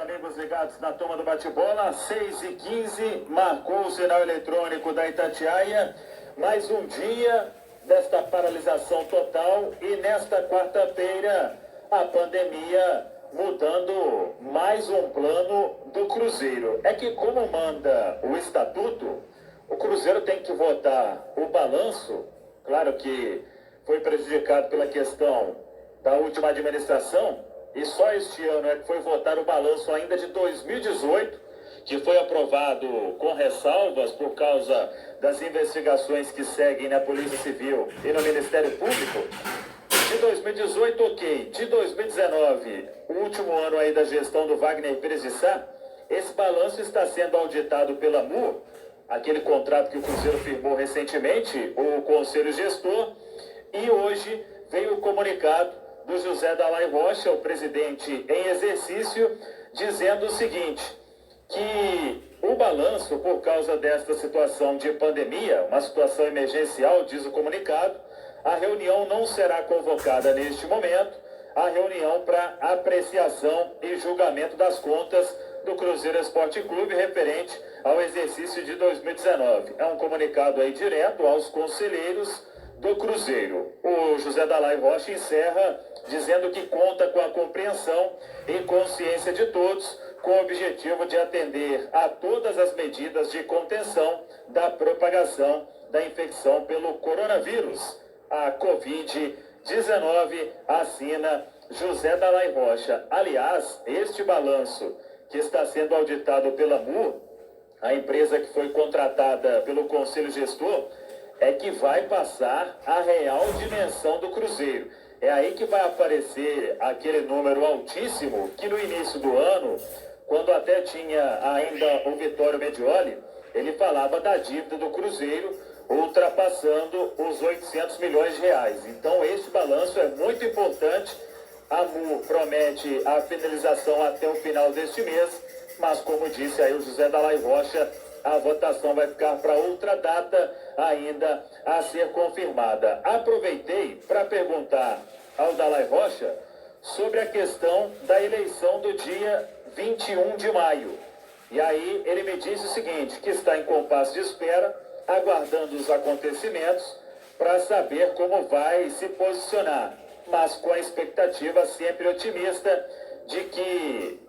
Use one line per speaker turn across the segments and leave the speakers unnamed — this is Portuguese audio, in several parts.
amigos ligados na turma do bate-bola, 6h15, marcou o sinal eletrônico da Itatiaia, mais um dia desta paralisação total e nesta quarta-feira a pandemia mudando mais um plano do Cruzeiro. É que como manda o estatuto, o Cruzeiro tem que votar o balanço, claro que foi prejudicado pela questão da última administração, e só este ano é que foi votar o balanço ainda de 2018, que foi aprovado com ressalvas por causa das investigações que seguem na Polícia Civil e no Ministério Público. De 2018, ok. De 2019, o último ano aí da gestão do Wagner Pires de Sá, esse balanço está sendo auditado pela MUR, aquele contrato que o Cruzeiro firmou recentemente, o Conselho Gestor, e hoje veio o comunicado do José Dalai Rocha, o presidente em exercício, dizendo o seguinte, que o balanço, por causa desta situação de pandemia, uma situação emergencial, diz o comunicado, a reunião não será convocada neste momento, a reunião para apreciação e julgamento das contas do Cruzeiro Esporte Clube referente ao exercício de 2019. É um comunicado aí direto aos conselheiros do Cruzeiro. O José Dalai Rocha encerra dizendo que conta com a compreensão e consciência de todos, com o objetivo de atender a todas as medidas de contenção da propagação da infecção pelo coronavírus, a Covid-19, assina José Dalai Rocha. Aliás, este balanço que está sendo auditado pela MUR, a empresa que foi contratada pelo Conselho Gestor, é que vai passar a real dimensão do Cruzeiro. É aí que vai aparecer aquele número altíssimo que no início do ano, quando até tinha ainda o Vitório Medioli, ele falava da dívida do Cruzeiro ultrapassando os 800 milhões de reais. Então este balanço é muito importante. A MUR promete a finalização até o final deste mês, mas como disse aí o José Dalai Rocha, a votação vai ficar para outra data ainda a ser confirmada. Aproveitei para perguntar ao Dalai Rocha sobre a questão da eleição do dia 21 de maio. E aí ele me disse o seguinte, que está em compasso de espera, aguardando os acontecimentos para saber como vai se posicionar, mas com a expectativa sempre otimista de que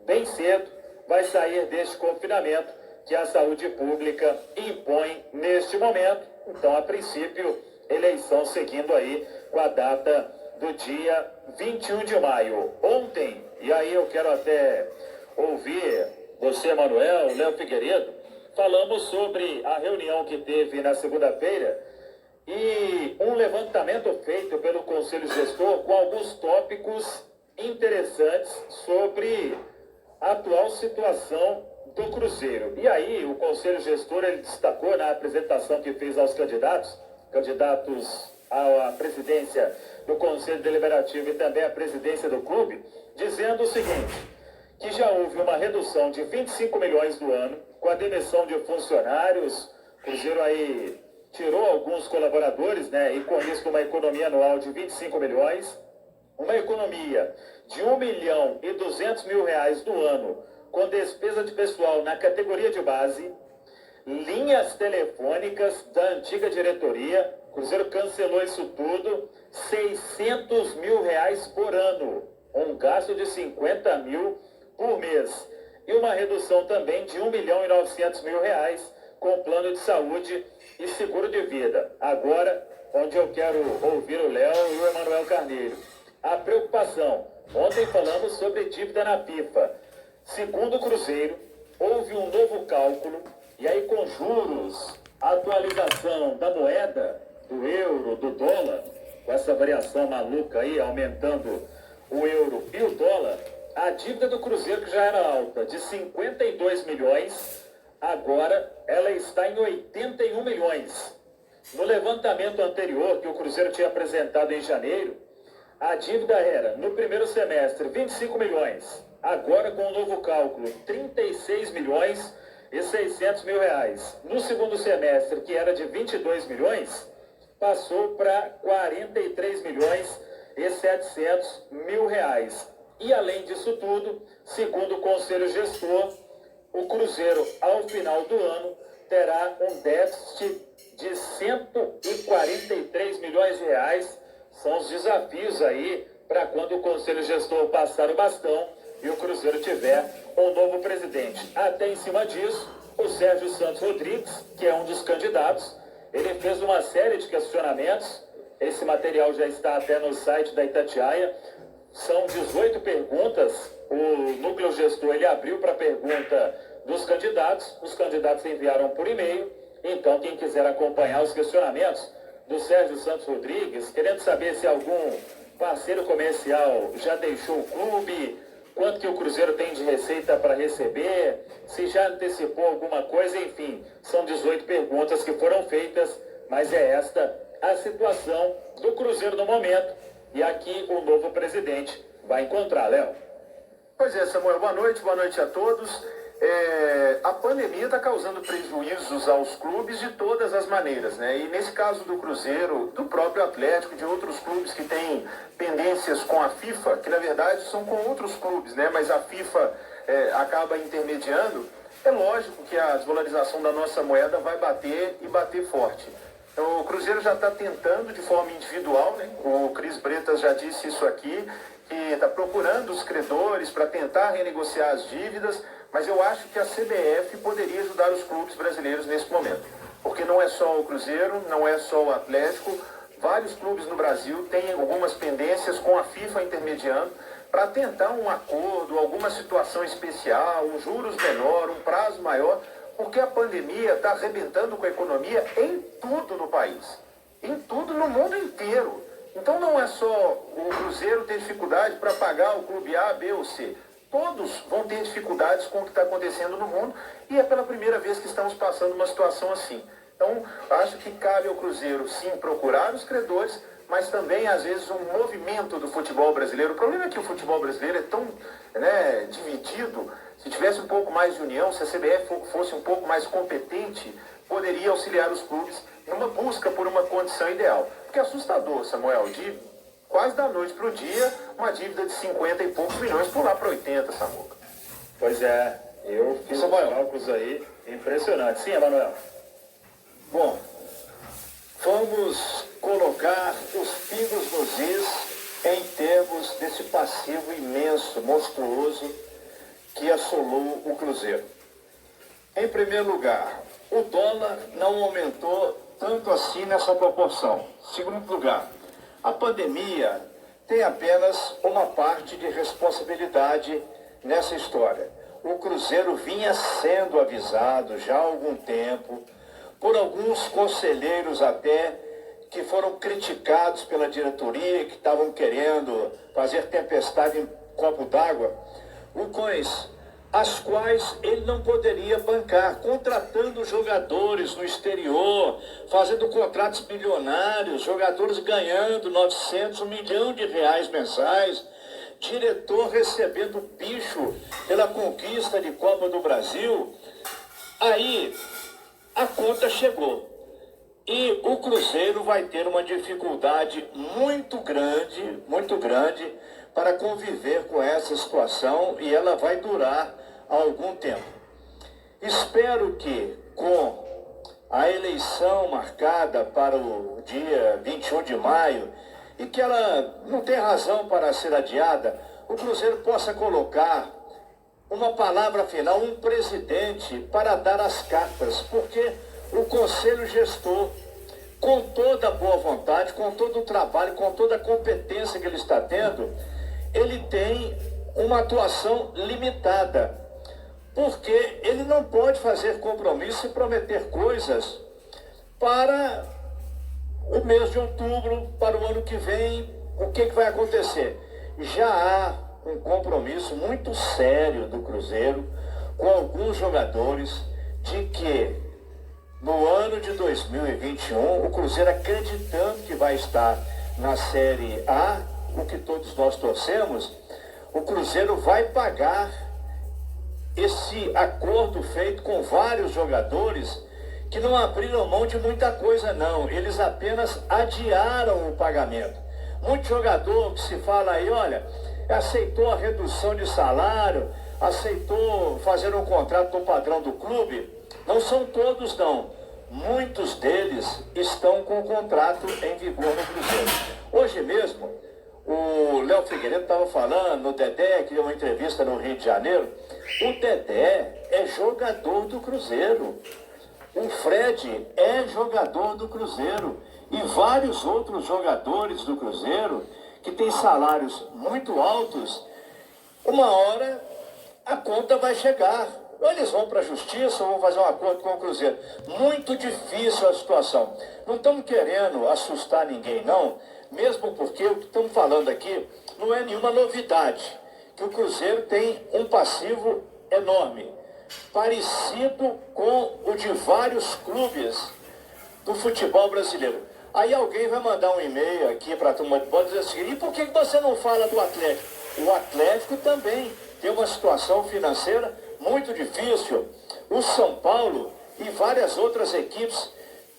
bem cedo vai sair deste confinamento que a saúde pública impõe neste momento. Então, a princípio, eleição seguindo aí com a data do dia 21 de maio. Ontem, e aí eu quero até ouvir você, Manuel, Léo Figueiredo, falamos sobre a reunião que teve na segunda-feira e um levantamento feito pelo Conselho Gestor com alguns tópicos interessantes sobre a atual situação do Cruzeiro. E aí o Conselho Gestor ele destacou na apresentação que fez aos candidatos à presidência do Conselho Deliberativo e também à presidência do clube, dizendo o seguinte, que já houve uma redução de 25 milhões do ano, com a demissão de funcionários, o Cruzeiro aí tirou alguns colaboradores, né, e com isso uma economia anual de 25 milhões, uma economia de 1.200.000 reais do ano, com despesa de pessoal na categoria de base, linhas telefônicas da antiga diretoria, o Cruzeiro cancelou isso tudo, 600 mil reais por ano, um gasto de 50 mil por mês, e uma redução também de 1.900.000 reais com plano de saúde e seguro de vida. Agora, onde eu quero ouvir o Léo e o Emanuel Carneiro. A preocupação, ontem falamos sobre dívida na FIFA. Segundo o Cruzeiro, houve um novo cálculo, e aí com juros, atualização da moeda, do euro, do dólar, com essa variação maluca aí, aumentando o euro e o dólar, a dívida do Cruzeiro, que já era alta, de 52 milhões, agora ela está em 81 milhões. No levantamento anterior, que o Cruzeiro tinha apresentado em janeiro, a dívida era, no primeiro semestre, 25 milhões. Agora, com o novo cálculo, 36 milhões e 600 mil reais. No segundo semestre, que era de 22 milhões, passou para 43 milhões e 700 mil reais. E além disso tudo, segundo o Conselho Gestor, o Cruzeiro, ao final do ano, terá um déficit de 143 milhões de reais. São os desafios aí para quando o Conselho Gestor passar o bastão e o Cruzeiro tiver um novo presidente. Até em cima disso, o Sérgio Santos Rodrigues, que é um dos candidatos, ele fez uma série de questionamentos. Esse material já está até no site da Itatiaia. São 18 perguntas. O núcleo gestor ele abriu para pergunta dos candidatos. Os candidatos enviaram por e-mail. Então, quem quiser acompanhar os questionamentos do Sérgio Santos Rodrigues, querendo saber se algum parceiro comercial já deixou o clube, quanto que o Cruzeiro tem de receita para receber, se já antecipou alguma coisa, enfim, são 18 perguntas que foram feitas, mas é esta a situação do Cruzeiro no momento. E aqui o novo presidente vai encontrar, Léo.
Pois é, Samuel, boa noite a todos. A pandemia está causando prejuízos aos clubes de todas as maneiras, né? E nesse caso do Cruzeiro, do próprio Atlético, de outros clubes que têm pendências com a FIFA, que na verdade são com outros clubes, né? Mas a FIFA acaba intermediando. É lógico que a desvalorização da nossa moeda vai bater e bater forte. Então, o Cruzeiro já está tentando de forma individual, né? O Cris Bretas já disse isso aqui, que está procurando os credores para tentar renegociar as dívidas, mas eu acho que a CBF poderia ajudar os clubes brasileiros nesse momento. Porque não é só o Cruzeiro, não é só o Atlético, vários clubes no Brasil têm algumas pendências com a FIFA intermediando para tentar um acordo, alguma situação especial, um juros menor, um prazo maior, porque a pandemia está arrebentando com a economia em tudo no país, em tudo no mundo inteiro. Então não é só o Cruzeiro ter dificuldade para pagar o clube A, B ou C. Todos vão ter dificuldades com o que está acontecendo no mundo e é pela primeira vez que estamos passando uma situação assim. Então, acho que cabe ao Cruzeiro, sim, procurar os credores, mas também, às vezes, um movimento do futebol brasileiro. O problema é que o futebol brasileiro é tão dividido. Se tivesse um pouco mais de união, se a CBF fosse um pouco mais competente, poderia auxiliar os clubes numa busca por uma condição ideal. Porque é assustador, Samuel, de quase da noite para o dia, uma dívida de 50 e poucos milhões pular para 80, Samuca.
Pois é, eu fiz os cálculos aí, impressionante. Sim, Emanuel.
Bom, vamos colocar os pingos nos is em termos desse passivo imenso, monstruoso, que assolou o Cruzeiro. Em primeiro lugar, o dólar não aumentou tanto assim nessa proporção. Segundo lugar, a pandemia tem apenas uma parte de responsabilidade nessa história. O Cruzeiro vinha sendo avisado já há algum tempo, por alguns conselheiros até, que foram criticados pela diretoria, que estavam querendo fazer tempestade em copo d'água, as quais ele não poderia bancar, contratando jogadores no exterior, fazendo contratos bilionários, jogadores ganhando 900, R$1 milhão mensais, diretor recebendo bicho pela conquista de Copa do Brasil. Aí a conta chegou. E o Cruzeiro vai ter uma dificuldade muito grande para conviver com essa situação e ela vai durar algum tempo. Espero que com a eleição marcada para o dia 21 de maio e que ela não tem razão para ser adiada, o Cruzeiro possa colocar uma palavra final, um presidente para dar as cartas, porque o Conselho Gestor, com toda a boa vontade, com todo o trabalho, com toda a competência que ele está tendo, ele tem uma atuação limitada, porque ele não pode fazer compromisso e prometer coisas para o mês de outubro, para o ano que vem. O que vai acontecer? Já há um compromisso muito sério do Cruzeiro com alguns jogadores de que no ano de 2021 o Cruzeiro, acreditando que vai estar na Série A, o que todos nós torcemos, o Cruzeiro vai pagar esse acordo feito com vários jogadores que não abriram mão de muita coisa não, eles apenas adiaram o pagamento. Muito jogador que se fala aí, olha, aceitou a redução de salário, aceitou fazer um contrato no padrão do clube. Não são todos, não. Muitos deles estão com o contrato em vigor no Cruzeiro. Hoje mesmo, o Léo Figueiredo estava falando, o Dedé, que deu uma entrevista no Rio de Janeiro. O Dedé é jogador do Cruzeiro. O Fred é jogador do Cruzeiro. E vários outros jogadores do Cruzeiro que têm salários muito altos. Uma hora a conta vai chegar. Ou eles vão para a justiça ou vão fazer um acordo com o Cruzeiro. Muito difícil a situação. Não estamos querendo assustar ninguém, não. Mesmo porque o que estamos falando aqui não é nenhuma novidade. Que o Cruzeiro tem um passivo enorme, parecido com o de vários clubes do futebol brasileiro. Aí alguém vai mandar um e-mail aqui para a turma de bola dizer assim: e por que você não fala do Atlético? O Atlético também tem uma situação financeira muito difícil. O São Paulo e várias outras equipes,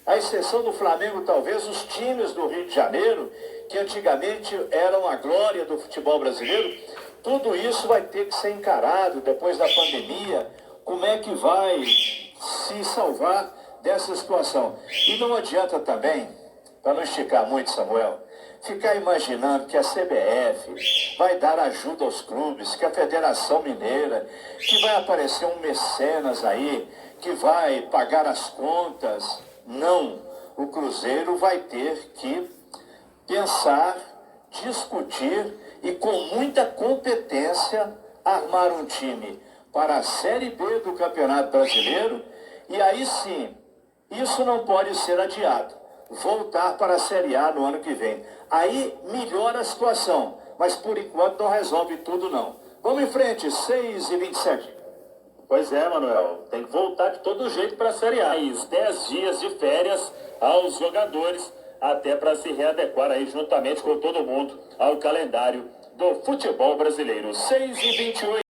à exceção do Flamengo, talvez, os times do Rio de Janeiro, que antigamente eram a glória do futebol brasileiro, tudo isso vai ter que ser encarado depois da pandemia. Como é que vai se salvar dessa situação? E não adianta também, para não esticar muito, Samuel, ficar imaginando que a CBF vai dar ajuda aos clubes, que a Federação Mineira, que vai aparecer um mecenas aí, que vai pagar as contas. Não, o Cruzeiro vai ter que pensar, discutir e com muita competência armar um time para a Série B do Campeonato Brasileiro. E aí sim, isso não pode ser adiado. Voltar para a Série A no ano que vem. Aí melhora a situação, mas por enquanto não resolve tudo, não. Vamos em frente, 6h27.
Pois é, Manuel, tem que voltar de todo jeito para a Série A. 10 dias de férias aos jogadores, até para se readequar aí juntamente com todo mundo ao calendário do futebol brasileiro. 6h28.